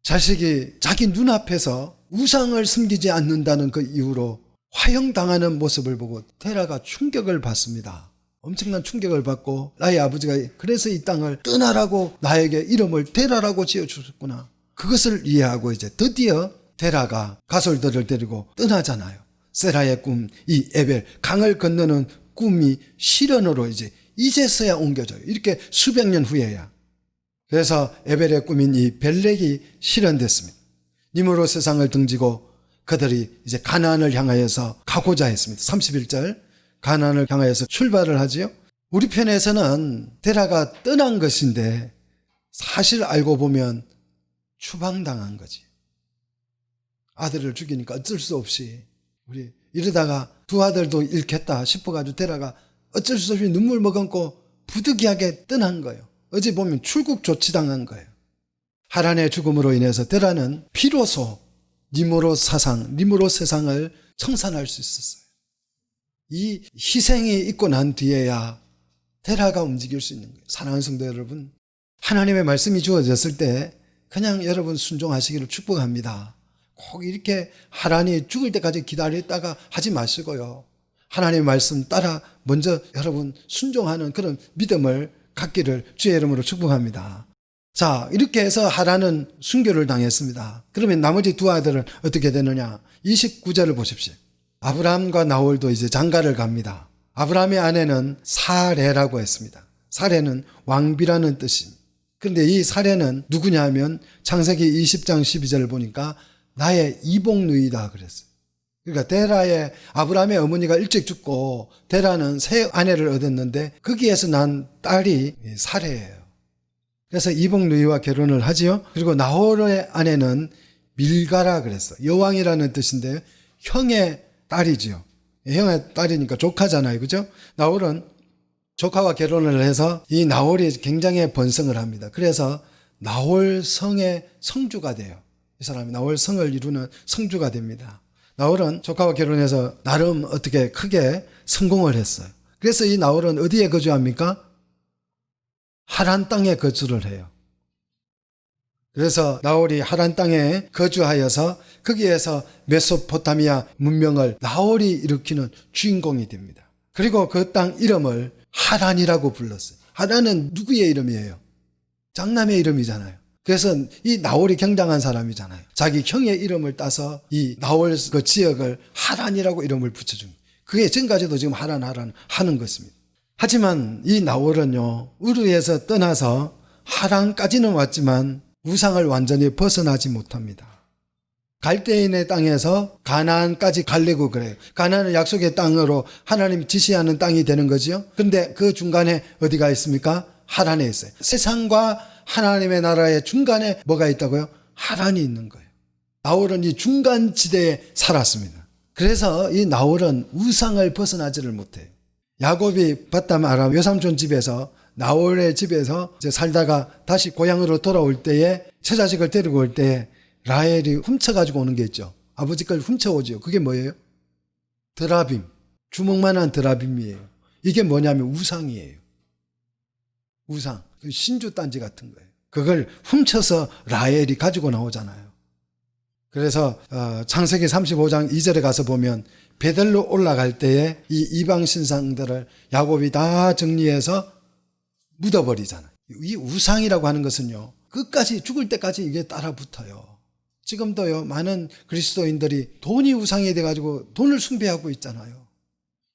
자식이 자기 눈앞에서 우상을 숨기지 않는다는 그 이유로 화형당하는 모습을 보고 데라가 충격을 받습니다. 엄청난 충격을 받고 나의 아버지가 그래서 이 땅을 떠나라고 나에게 이름을 데라라고 지어주셨구나. 그것을 이해하고 이제 드디어 데라가 가솔들을 데리고 떠나잖아요. 세라의 꿈, 이 에벨, 강을 건너는 꿈이 실현으로 이제서야 옮겨져요. 이렇게 수백 년 후에야. 그래서 에벨의 꿈인 이 벨렉이 실현됐습니다. 니므로 세상을 등지고 그들이 이제 가나안을 향하여서 가고자 했습니다. 31절 가나안을 향하여서 출발을 하지요. 우리 편에서는 데라가 떠난 것인데 사실 알고 보면 추방당한 거지. 아들을 죽이니까 어쩔 수 없이 우리 이러다가 두 아들도 잃겠다 싶어가지고 데라가 어쩔 수 없이 눈물 머금고 부득이하게 떠난 거예요. 어제 보면 출국 조치당한 거예요. 하란의 죽음으로 인해서 데라는 비로소 니므롯 세상을 청산할 수 있었어요. 이 희생이 있고 난 뒤에야 데라가 움직일 수 있는 거예요. 사랑하는 성도 여러분, 하나님의 말씀이 주어졌을 때 그냥 여러분 순종하시기를 축복합니다. 꼭 이렇게 하란이 죽을 때까지 기다렸다가 하지 마시고요. 하나님의 말씀 따라 먼저 여러분 순종하는 그런 믿음을 갖기를 주의 이름으로 축복합니다. 자, 이렇게 해서 하란은 순교를 당했습니다. 그러면 나머지 두 아들은 어떻게 되느냐? 29절을 보십시오. 아브라함과 나홀도 이제 장가를 갑니다. 아브라함의 아내는 사레라고 했습니다. 사레는 왕비라는 뜻입니다. 그런데 이 사레는 누구냐 하면 창세기 20장 12절을 보니까 나의 이복누이다 그랬어요. 그러니까 데라의 아브라함의 어머니가 일찍 죽고 데라는 새 아내를 얻었는데 거기에서 난 딸이 사레예요. 그래서 이복누이와 결혼을 하지요. 그리고 나홀의 아내는 밀가라 그랬어요. 여왕이라는 뜻인데 형의 딸이지요. 형의 딸이니까 조카잖아요. 그죠? 나홀은 조카와 결혼을 해서 이 나홀이 굉장히 번성을 합니다. 그래서 나홀 성의 성주가 돼요. 이 사람이 나홀 성을 이루는 성주가 됩니다. 나홀은 조카와 결혼해서 나름 어떻게 크게 성공을 했어요. 그래서 이 나홀은 어디에 거주합니까? 하란 땅에 거주를 해요. 그래서 나홀이 하란 땅에 거주하여서 거기에서 메소포타미아 문명을 나홀이 일으키는 주인공이 됩니다. 그리고 그 땅 이름을 하란이라고 불렀어요. 하란은 누구의 이름이에요? 장남의 이름이잖아요. 그래서 이 나홀이 굉장한 사람이잖아요. 자기 형의 이름을 따서 이 나홀 그 지역을 하란이라고 이름을 붙여준 거예요. 그게 지금까지도 지금 하란 하는 것입니다. 하지만 이 나홀은요, 우르에서 떠나서 하란까지는 왔지만 우상을 완전히 벗어나지 못합니다. 갈대인의 땅에서 가나안까지 가려고 그래요. 가나안은 약속의 땅으로 하나님 지시하는 땅이 되는 거죠. 그런데 그 중간에 어디가 있습니까? 하란에 있어요. 세상과 하나님의 나라의 중간에 뭐가 있다고요? 하란이 있는 거예요. 나홀은 이 중간 지대에 살았습니다. 그래서 이 나홀은 우상을 벗어나지를 못해요. 야곱이 바담 아람 외삼촌 집에서 나홀의 집에서 이제 살다가 다시 고향으로 돌아올 때에 처자식을 데리고 올 때에 라헬이 훔쳐가지고 오는 게 있죠. 아버지 걸 훔쳐오죠. 그게 뭐예요? 드라빔. 주먹만한 드라빔이에요. 이게 뭐냐면 우상이에요. 우상, 신주 딴지 같은 거예요. 그걸 훔쳐서 라헬이 가지고 나오잖아요. 그래서 창세기 35장 2절에 가서 보면 베델로 올라갈 때에 이 이방 신상들을 야곱이 다 정리해서 묻어버리잖아요. 이 우상이라고 하는 것은요, 끝까지 죽을 때까지 이게 따라 붙어요. 지금도요, 많은 그리스도인들이 돈이 우상이 돼가지고 돈을 숭배하고 있잖아요.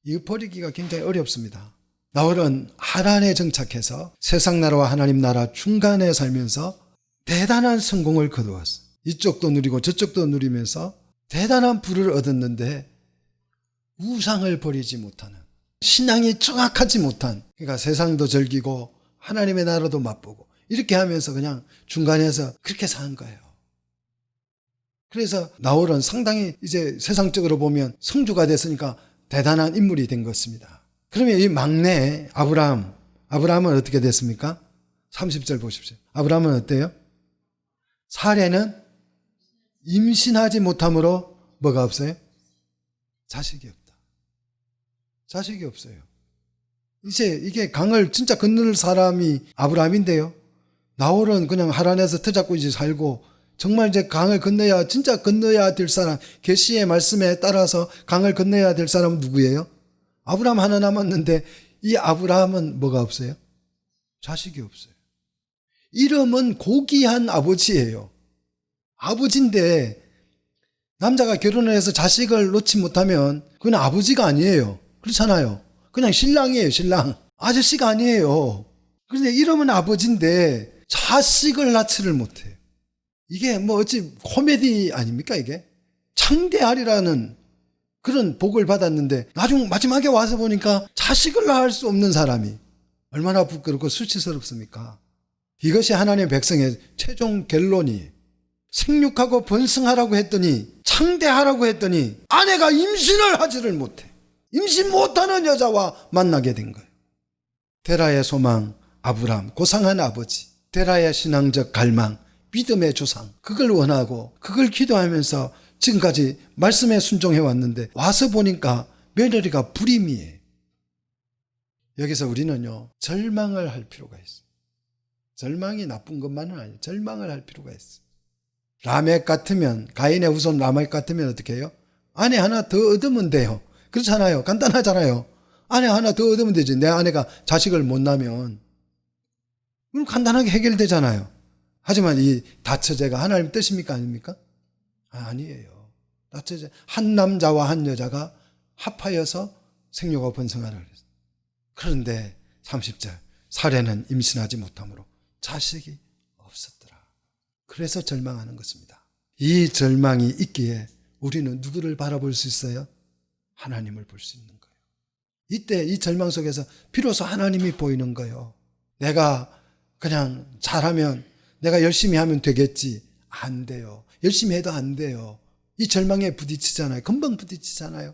이거 버리기가 굉장히 어렵습니다. 나홀은 하란에 정착해서 세상 나라와 하나님 나라 중간에 살면서 대단한 성공을 거두었어요. 이쪽도 누리고 저쪽도 누리면서 대단한 부를 얻었는데 우상을 버리지 못하는, 신앙이 정확하지 못한, 그러니까 세상도 즐기고 하나님의 나라도 맛보고 이렇게 하면서 그냥 중간에서 그렇게 사는 거예요. 그래서 나홀은 상당히 이제 세상적으로 보면 성주가 됐으니까 대단한 인물이 된 것입니다. 그러면 이 막내 아브라함은 어떻게 됐습니까? 30절 보십시오. 아브라함은 어때요? 사례는 임신하지 못함으로 뭐가 없어요? 자식이 없다. 자식이 없어요. 이제 이게 강을 진짜 건널 사람이 아브라함인데요. 나홀은 그냥 하란에서 터잡고 이제 살고, 정말 이제 강을 건너야, 진짜 건너야 될 사람, 계시의 말씀에 따라서 강을 건너야 될 사람은 누구예요? 아브라함 하나 남았는데 이 아브라함은 뭐가 없어요? 자식이 없어요. 이름은 고귀한 아버지예요. 아버지인데 남자가 결혼을 해서 자식을 놓지 못하면 그건 아버지가 아니에요. 그렇잖아요. 그냥 신랑이에요, 신랑. 아저씨가 아니에요. 그런데 이름은 아버지인데 자식을 낳지를 못해요. 이게 뭐 어찌 코미디 아닙니까 이게? 창대하리라는 그런 복을 받았는데 마지막에 와서 보니까 자식을 낳을 수 없는 사람이 얼마나 부끄럽고 수치스럽습니까? 이것이 하나님의 백성의 최종 결론이에요. 생육하고 번성하라고 했더니, 창대하라고 했더니 아내가 임신을 하지를 못해. 임신 못하는 여자와 만나게 된 거예요. 데라의 소망 아브라함, 고상한 아버지. 데라의 신앙적 갈망, 믿음의 조상. 그걸 원하고 그걸 기도하면서 지금까지 말씀에 순종해 왔는데 와서 보니까 며느리가 불임이에요. 여기서 우리는요, 절망을 할 필요가 있어요. 절망이 나쁜 것만은 아니에요. 절망을 할 필요가 있어요. 라멕 같으면, 가인의 후손 라멕 같으면 어떻게 해요? 아내 하나 더 얻으면 돼요. 그렇잖아요. 간단하잖아요. 아내 하나 더 얻으면 되지. 내 아내가 자식을 못 낳으면. 그럼 간단하게 해결되잖아요. 하지만 이 다처제가 하나님 뜻입니까? 아닙니까? 아니에요. 다처제, 한 남자와 한 여자가 합하여서 생육하고 번성하라 그랬어요. 그런데 30절, 사례는 임신하지 못함으로 자식이 없었더라. 그래서 절망하는 것입니다. 이 절망이 있기에 우리는 누구를 바라볼 수 있어요? 하나님을 볼 수 있는 거예요. 이때 이 절망 속에서 비로소 하나님이 보이는 거예요. 내가 그냥 잘하면, 내가 열심히 하면 되겠지. 안 돼요. 열심히 해도 안 돼요. 이 절망에 부딪히잖아요. 금방 부딪히잖아요.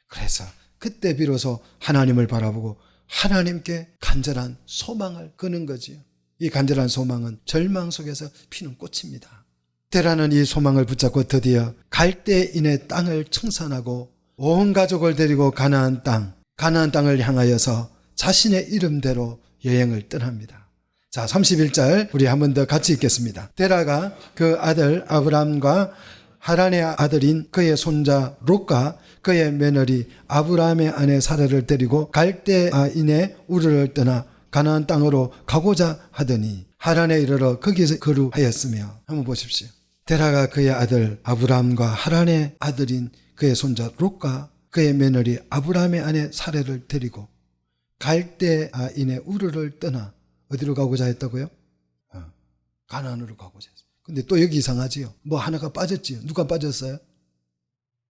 그래서 그때 비로소 하나님을 바라보고 하나님께 간절한 소망을 거는 거지요. 이 간절한 소망은 절망 속에서 피는 꽃입니다. 데라는 이 소망을 붙잡고 드디어 갈대인의 땅을 청산하고 온 가족을 데리고 가나안 땅을 향하여서 자신의 이름대로 여행을 떠납니다. 자, 31절 우리 한 번 더 같이 읽겠습니다. 데라가 그 아들 아브람과 하란의 아들인 그의 손자 롯과 그의 며느리 아브라함의 아내 사라를 데리고 갈대아인의 우르를 떠나 가나안 땅으로 가고자 하더니 하란에 이르러 거기서 거류하였으며. 한번 보십시오. 데라가 그의 아들 아브라함과 하란의 아들인 그의 손자 롯과 그의 며느리 아브라함의 아내 사라를 데리고 갈대아인의 우르를 떠나 어디로 가고자 했다고요? 가나안으로 가고자 했어요. 근데 또 여기 이상하지요. 뭐 하나가 빠졌지요. 누가 빠졌어요?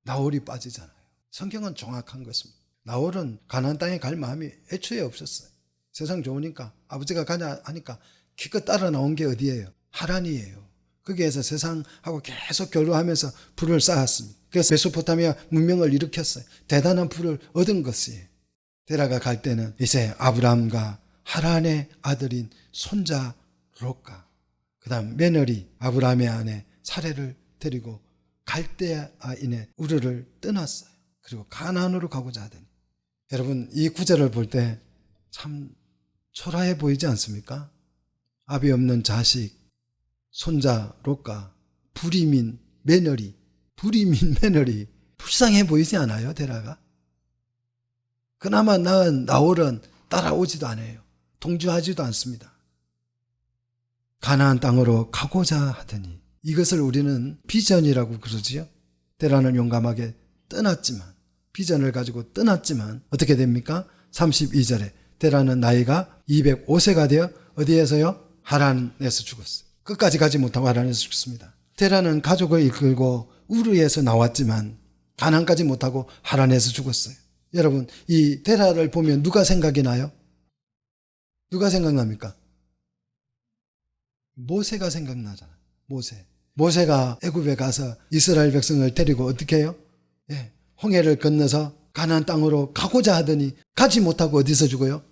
나홀이 빠지잖아요. 성경은 정확한 것입니다. 나홀은 가나안 땅에 갈 마음이 애초에 없었어요. 세상 좋으니까 아버지가 가냐 하니까 기껏 따라 나온 게 어디예요? 하란이에요. 거기에서 세상하고 계속 교류하면서 불을 쌓았습니다. 그래서 메소포타미아 문명을 일으켰어요. 대단한 불을 얻은 것이에요. 데라가 갈 때는 이제 아브라함과 하란의 아들인 손자 롯과 그 다음 며느리 아브라함의 아내 사레를 데리고 갈대아인의 우르를 떠났어요. 그리고 가나안으로 가고자 하더니, 여러분 이 구절을 볼 때 참 초라해 보이지 않습니까? 아비 없는 자식, 손자, 롯과 불임인 며느리, 불쌍해 보이지 않아요, 데라가? 그나마 낳은 나홀은 따라오지도 않아요. 동조하지도 않습니다. 가나안 땅으로 가고자 하더니, 이것을 우리는 비전이라고 그러지요. 데라는 용감하게 떠났지만, 비전을 가지고 떠났지만 어떻게 됩니까? 32절에 데라는 나이가 205세가 되어 어디에서요? 하란에서 죽었어요. 끝까지 가지 못하고 하란에서 죽습니다. 데라는 가족을 이끌고 우르에서 나왔지만 가나안까지 못하고 하란에서 죽었어요. 여러분, 이 데라를 보면 누가 생각이 나요? 누가 생각납니까? 모세가 생각나잖아요. 모세가 애굽에 가서 이스라엘 백성을 데리고 어떻게 해요? 홍해를 건너서 가나안 땅으로 가고자 하더니 가지 못하고 어디서 죽어요?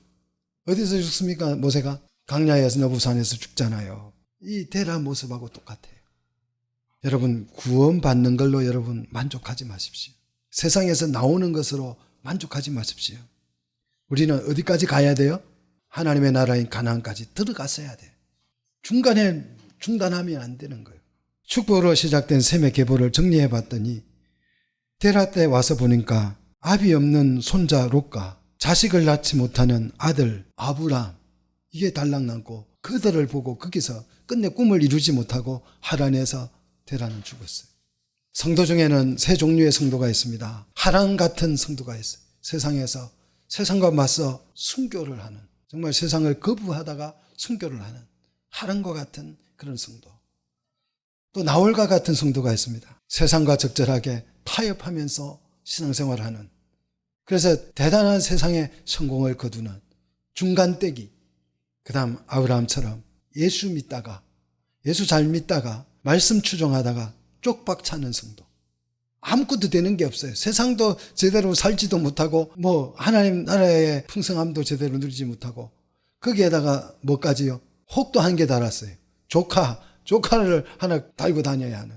어디서 죽습니까? 모세가 강야에서 너부산에서 죽잖아요. 이 데라 모습하고 똑같아요. 여러분, 구원받는 걸로 여러분 만족하지 마십시오. 세상에서 나오는 것으로 만족하지 마십시오. 우리는 어디까지 가야 돼요? 하나님의 나라인 가나안까지 들어갔어야 돼요. 중간에 중단하면 안 되는 거예요. 축복으로 시작된 셈의 계보를 정리해 봤더니 데라 때 와서 보니까 아비 없는 손자 롯과 자식을 낳지 못하는 아들 아브람, 이게 달랑났고 그들을 보고 거기서 끝내 꿈을 이루지 못하고 하란에서 데라는 죽었어요. 성도 중에는 세 종류의 성도가 있습니다. 하란 같은 성도가 있어요. 세상에서 세상과 맞서 순교를 하는, 정말 세상을 거부하다가 순교를 하는 하란과 같은 그런 성도. 또 나홀과 같은 성도가 있습니다. 세상과 적절하게 타협하면서 신앙생활을 하는, 그래서 대단한 세상의 성공을 거두는 중간떼기. 그 다음 아브라함처럼 예수 믿다가, 예수 잘 믿다가 말씀 추종하다가 쪽박 차는 성도. 아무것도 되는 게 없어요. 세상도 제대로 살지도 못하고 하나님 나라의 풍성함도 제대로 누리지 못하고 거기에다가 뭐까지요? 혹도 한 개 달았어요. 조카를 하나 달고 다녀야 하는.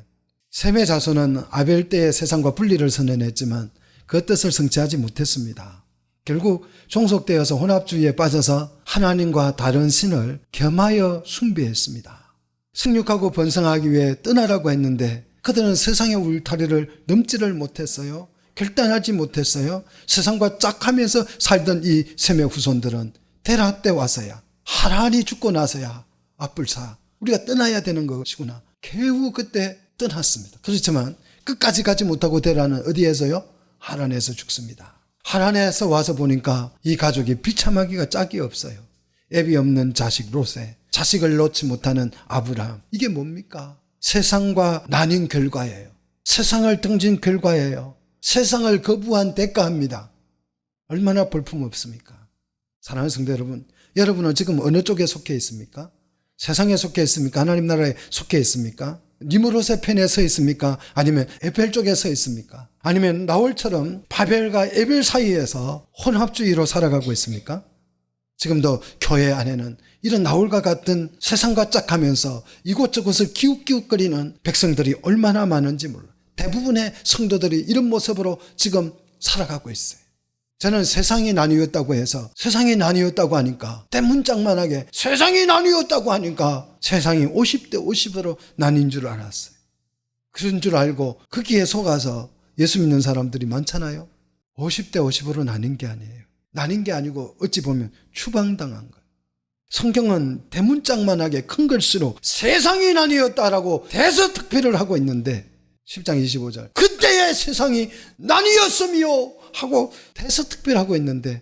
셈의 자손은 아벨 때의 세상과 분리를 선언했지만 그 뜻을 성취하지 못했습니다. 결국 종속되어서 혼합주의에 빠져서 하나님과 다른 신을 겸하여 숭배했습니다. 생육하고 번성하기 위해 떠나라고 했는데 그들은 세상의 울타리를 넘지를 못했어요. 결단하지 못했어요. 세상과 짝하면서 살던 이 셈의 후손들은 데라 때 와서야, 하란이 죽고 나서야 앞불사 우리가 떠나야 되는 것이구나. 겨우 그때 떠났습니다. 그렇지만 끝까지 가지 못하고 데라는 어디에서요? 하란에서 죽습니다. 하란에서 와서 보니까 이 가족이 비참하기가 짝이 없어요. 애비 없는 자식 롯에, 자식을 놓지 못하는 아브라함. 이게 뭡니까? 세상과 나뉜 결과예요. 세상을 등진 결과예요. 세상을 거부한 대가입니다. 얼마나 볼품없습니까? 사랑하는 성도 여러분, 여러분은 지금 어느 쪽에 속해 있습니까? 세상에 속해 있습니까? 하나님 나라에 속해 있습니까? 니므롯의 편에 서 있습니까? 아니면 에벨 쪽에 서 있습니까? 아니면 나홀처럼 바벨과 에벨 사이에서 혼합주의로 살아가고 있습니까? 지금도 교회 안에는 이런 나홀과 같은 세상과 짝하면서 이곳저곳을 기웃기웃거리는 백성들이 얼마나 많은지 몰라요. 대부분의 성도들이 이런 모습으로 지금 살아가고 있어요. 저는 세상이 나뉘었다고 해서, 세상이 나뉘었다고 하니까 대문짝만하게 세상이 나뉘었다고 하니까 세상이 50대 50으로 나뉜 줄 알았어요. 그런 줄 알고 거기에 속아서 예수 믿는 사람들이 많잖아요. 50대 50으로 나뉜 게 아니에요. 나뉜 게 아니고 어찌 보면 추방당한 거예요. 성경은 대문짝만하게 큰 글씨로 세상이 나뉘었다라고 대서특필을 하고 있는데 10장 25절 그때의 세상이 나뉘었으며 하고 대서특필하고 있는데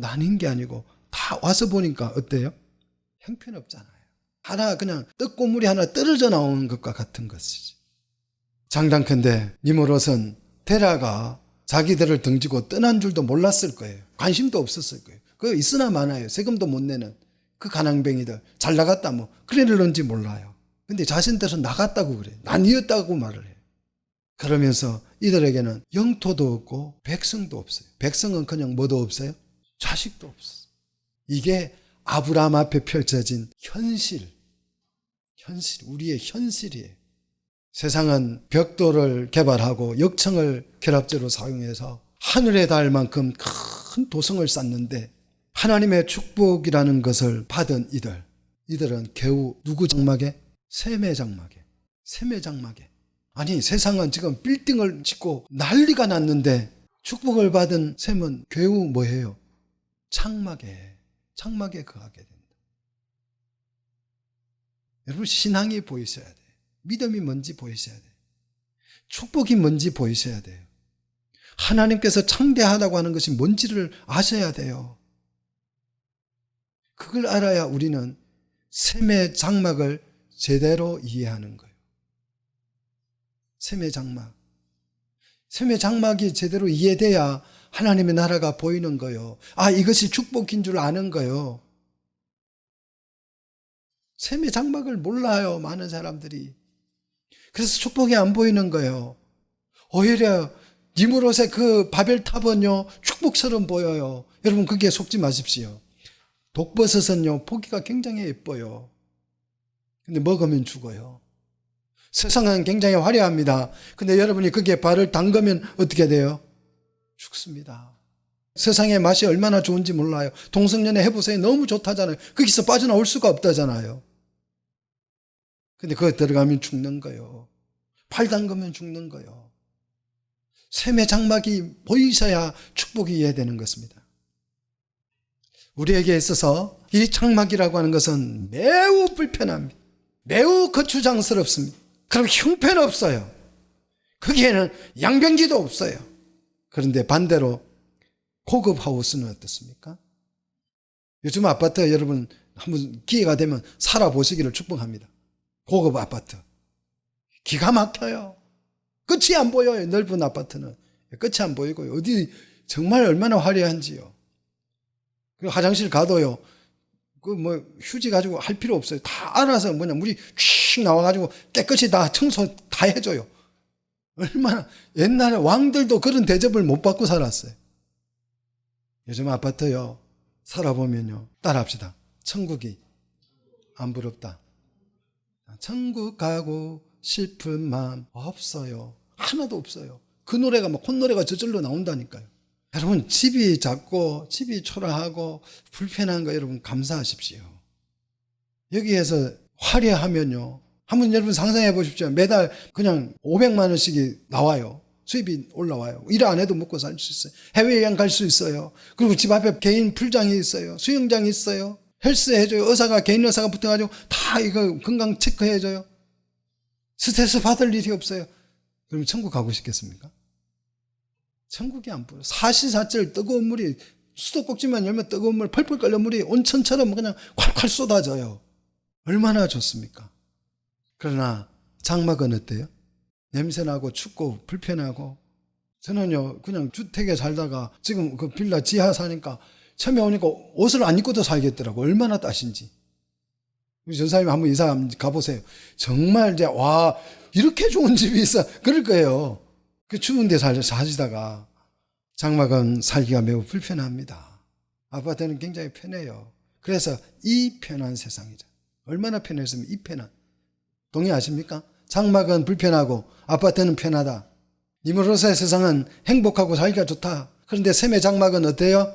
나뉜 게 아니고 다 와서 보니까 어때요? 형편없잖아요. 하나 그냥 떡고물이 하나 떨어져 나오는 것과 같은 것이지. 장단컨대 니므롯은 데라가 자기들을 등지고 떠난 줄도 몰랐을 거예요. 관심도 없었을 거예요. 그거 있으나 마나요. 세금도 못 내는 그 가난뱅이들 잘 나갔다 그랬는지 몰라요. 근데 자신들은 나갔다고 그래요. 나뉘었다고 말을 해요. 그러면서 이들에게는 영토도 없고 백성도 없어요. 백성은 그냥 뭐도 없어요? 자식도 없어요. 이게 아브라함 앞에 펼쳐진 현실, 우리의 현실이에요. 세상은 벽돌을 개발하고 역청을 결합제로 사용해서 하늘에 닿을 만큼 큰 도성을 쌓는데 하나님의 축복이라는 것을 받은 이들은 겨우 누구 장막에? 셈의 장막에. 아니, 세상은 지금 빌딩을 짓고 난리가 났는데 축복을 받은 셈은 겨우 뭐예요? 장막에 거하게 된다. 여러분, 신앙이 보이셔야 돼요. 믿음이 뭔지 보이셔야 돼요. 축복이 뭔지 보이셔야 돼요. 하나님께서 창대하다고 하는 것이 뭔지를 아셔야 돼요. 그걸 알아야 우리는 셈의 장막을 제대로 이해하는 거예요. 셈의 장막이 제대로 이해돼야 하나님의 나라가 보이는 거예요. 아, 이것이 축복인 줄 아는 거예요. 셈의 장막을 몰라요, 많은 사람들이. 그래서 축복이 안 보이는 거예요. 오히려 니무롯의 그 바벨탑은요, 축복처럼 보여요. 여러분, 그게 속지 마십시오. 독버섯은요, 보기가 굉장히 예뻐요. 근데 먹으면 죽어요. 세상은 굉장히 화려합니다. 근데 여러분이 거기에 발을 담그면 어떻게 돼요? 죽습니다. 세상의 맛이 얼마나 좋은지 몰라요. 동성연애 해보세요. 너무 좋다잖아요. 거기서 빠져나올 수가 없다잖아요. 근데 거기 들어가면 죽는 거예요. 팔 담그면 죽는 거예요. 셈의 장막이 보이셔야 축복이 이해되는 것입니다. 우리에게 있어서 이 장막이라고 하는 것은 매우 불편합니다. 매우 거추장스럽습니다. 그럼 형편없어요. 거기에는 양변기도 없어요. 그런데 반대로 고급 하우스는 어떻습니까? 요즘 아파트 여러분 한번 기회가 되면 살아보시기를 축복합니다. 고급 아파트. 기가 막혀요. 끝이 안 보여요. 넓은 아파트는. 끝이 안 보이고요. 어디 정말 얼마나 화려한지요. 그리고 화장실 가도요. 휴지 가지고 할 필요 없어요. 다 알아서 물이 휙 나와가지고 깨끗이 다 청소 다 해줘요. 얼마나, 옛날에 왕들도 그런 대접을 못 받고 살았어요. 요즘 아파트요, 살아보면요, 따라합시다. 천국이 안 부럽다. 천국 가고 싶은 마음 없어요. 하나도 없어요. 그 노래가 콧노래가 저절로 나온다니까요. 여러분, 집이 작고 집이 초라하고 불편한 거 여러분 감사하십시오. 여기에서 화려하면요, 한번 여러분 상상해 보십시오. 매달 그냥 500만 원씩이 나와요. 수입이 올라와요. 일 안 해도 먹고 살 수 있어요. 해외여행 갈 수 있어요. 그리고 집 앞에 개인 풀장이 있어요. 수영장이 있어요. 헬스 해줘요. 개인 의사가 붙어가지고 다 이거 건강 체크해줘요. 스트레스 받을 일이 없어요. 그럼 천국 가고 싶겠습니까? 천국이 안 보여요. 사시사철 뜨거운 물이, 수도꼭지만 열면 뜨거운 물 펄펄 끓는 물이 온천처럼 그냥 콸콸 쏟아져요. 얼마나 좋습니까? 그러나 장막은 어때요? 냄새나고 춥고 불편하고. 저는요, 그냥 주택에 살다가 지금 그 빌라 지하 사니까 처음에 오니까 옷을 안 입고도 살겠더라고. 얼마나 따신지. 우리 전사님 한번 이사 가보세요. 정말 이제 와, 이렇게 좋은 집이 있어. 그럴 거예요. 그 추운 데 사시다가. 장막은 살기가 매우 불편합니다. 아파트는 굉장히 편해요. 그래서 이 편한 세상이죠. 얼마나 편했으면 이 편한. 동의하십니까? 장막은 불편하고 아파트는 편하다. 니무롯의 세상은 행복하고 살기가 좋다. 그런데 셈의 장막은 어때요?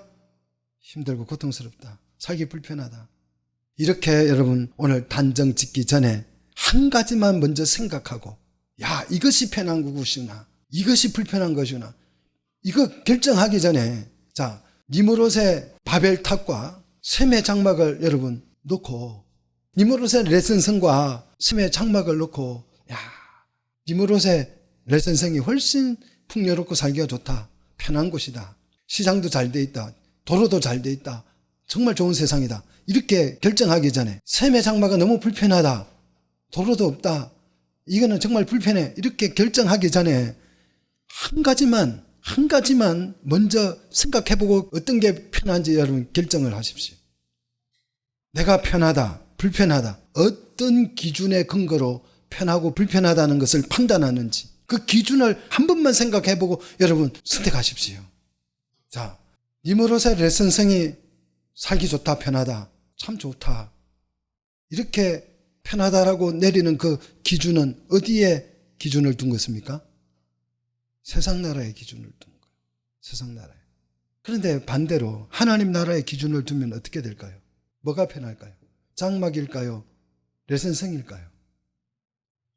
힘들고 고통스럽다. 살기 불편하다. 이렇게 여러분 오늘 단정 짓기 전에 한 가지만 먼저 생각하고, 야, 이것이 편한 것이구나, 이것이 불편한 것이구나, 이거 결정하기 전에, 자, 니무롯의 바벨탑과 셈의 장막을 여러분 놓고, 니무롯의 레센성과 셈의 장막을 놓고, 야, 니무롯의 레센성이 훨씬 풍요롭고 살기가 좋다. 편한 곳이다. 시장도 잘 돼 있다. 도로도 잘 돼 있다. 정말 좋은 세상이다. 이렇게 결정하기 전에, 셈의 장막은 너무 불편하다. 도로도 없다. 이거는 정말 불편해. 이렇게 결정하기 전에 한 가지만 먼저 생각해보고 어떤 게 편한지 여러분 결정을 하십시오. 내가 편하다, 불편하다, 어떤 기준의 근거로 편하고 불편하다는 것을 판단하는지 그 기준을 한 번만 생각해보고 여러분 선택하십시오. 자, 니무롯의 레슨성이 살기 좋다, 편하다, 참 좋다, 이렇게 편하다라고 내리는 그 기준은 어디에 기준을 둔 것입니까? 세상 나라의 기준을 둔 거예요. 세상 나라에. 그런데 반대로 하나님 나라의 기준을 두면 어떻게 될까요? 뭐가 편할까요? 장막일까요? 레센성일까요?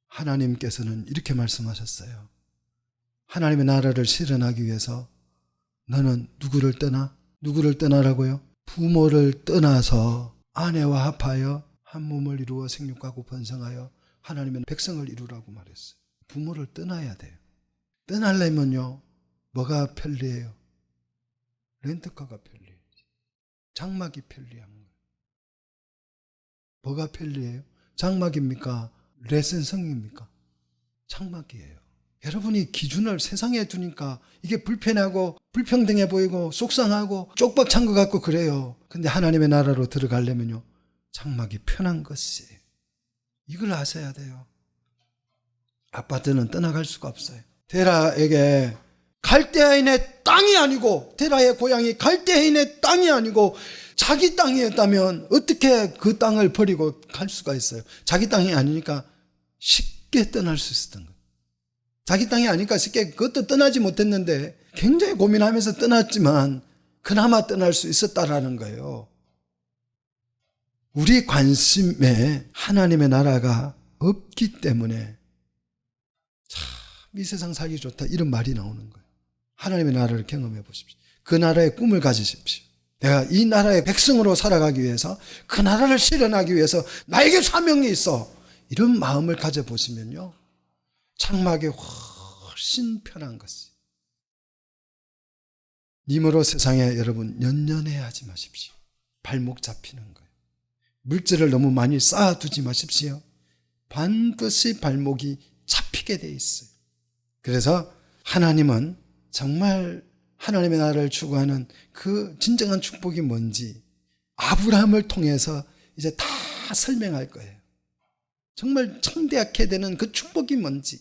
하나님께서는 이렇게 말씀하셨어요. 하나님의 나라를 실현하기 위해서 너는 누구를 떠나? 누구를 떠나라고요? 부모를 떠나서 아내와 합하여 한 몸을 이루어 생육하고 번성하여 하나님의 백성을 이루라고 말했어요. 부모를 떠나야 돼요. 떠나려면요, 뭐가 편리해요? 렌트카가 편리해요. 장막이 편리한 거예요. 뭐가 편리해요? 장막입니까? 레센성입니까? 장막이에요. 여러분이 기준을 세상에 두니까 이게 불편하고 불평등해 보이고 속상하고 쪽박찬 것 같고 그래요. 근데 하나님의 나라로 들어가려면요, 장막이 편한 것이, 이걸 아셔야 돼요. 아파트는 떠나갈 수가 없어요. 데라에게 갈대아인의 땅이 아니고, 데라의 고향이 갈대아인의 땅이 아니고 자기 땅이었다면 어떻게 그 땅을 버리고 갈 수가 있어요? 자기 땅이 아니니까 쉽게 떠날 수 있었던 거예요. 자기 땅이 아니니까 쉽게, 그것도 떠나지 못했는데 굉장히 고민하면서 떠났지만 그나마 떠날 수 있었다라는 거예요. 우리 관심에 하나님의 나라가 없기 때문에 참 이 세상 살기 좋다 이런 말이 나오는 거예요. 하나님의 나라를 경험해 보십시오. 그 나라의 꿈을 가지십시오. 내가 이 나라의 백성으로 살아가기 위해서, 그 나라를 실현하기 위해서 나에게 사명이 있어, 이런 마음을 가져보시면요, 장막이 훨씬 편한 것이. 님으로 세상에 여러분 연연해 하지 마십시오. 발목 잡히는 거예요. 물질을 너무 많이 쌓아두지 마십시오. 반드시 발목이 잡히게 돼 있어요. 그래서 하나님은 정말 하나님의 나라를 추구하는 그 진정한 축복이 뭔지 아브라함을 통해서 이제 다 설명할 거예요. 정말 창대하게 되는 그 축복이 뭔지,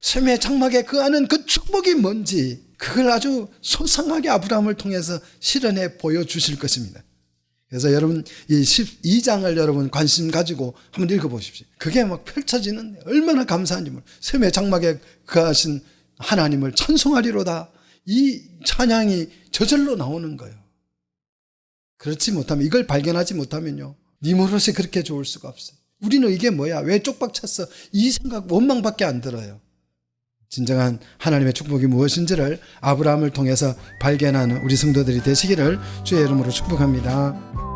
샘의 장막에 거하는 그 축복이 뭔지, 그걸 아주 소상하게 아브라함을 통해서 실현해 보여주실 것입니다. 그래서 여러분 이 12장을 여러분 관심 가지고 한번 읽어보십시오. 그게 막 펼쳐지는, 얼마나 감사한지 몰라요. 샘의 장막에 거하신 하나님을 찬송하리로다, 이 찬양이 저절로 나오는 거예요. 그렇지 못하면, 이걸 발견하지 못하면요, 님으로서 그렇게 좋을 수가 없어요. 우리는 이게 뭐야, 왜 쪽박 찼어, 이 생각, 원망밖에 안 들어요. 진정한 하나님의 축복이 무엇인지를 아브라함을 통해서 발견하는 우리 성도들이 되시기를 주의 이름으로 축복합니다.